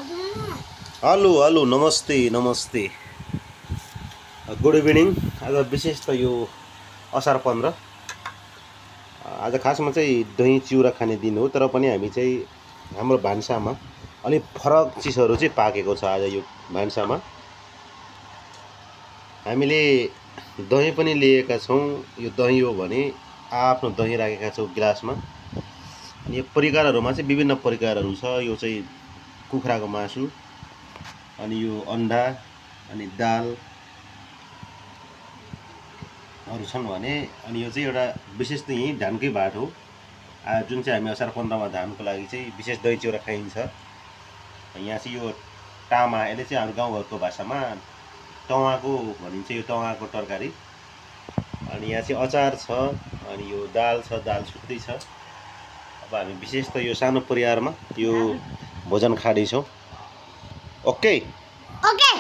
Hello hello नमस्ते नमस्ते good evening. आज विशेष त यो असार 15 आज खासमा चाहिँ दही चिउरा खाने दिन हो, तर पनि हामी चाहिँ हाम्रो भान्सामा अलिक फरक चिजहरू चाहिँ पाकेको छ। आज यो भान्सामा हामीले दही पनि लिएका छौँ। यो दही हो भने आफ्नो दही राखेका छौँ गिलासमा। अनि यो परिकारहरूमा चाहिँ विभिन्न परिकारहरू छ। यो चाहिँ कुखुराको मासु, अनि यो अन्डा, अनि दाल अरू छन् भने, अनि यो चाहिँ एउटा विशेष त यही धानकै भात हो। जुन चाहिँ हामी असार 15 मा धानको लागि चाहिँ विशेष दही चिउरा खाइन्छ। यहाँ चाहिँ यो टामा, यसले चाहिँ हाम्रो गाउँघरको भाषामा टवाको भनिन्छ। यो टवाको तरकारी। अनि यहाँ चाहिँ अचार छ, अनि यो दाल छ, दाल सुक्दै छ। अब हामी विशेष त यो सानो परिवारमा यो भोजन खाँदैछौँ। Okay okay.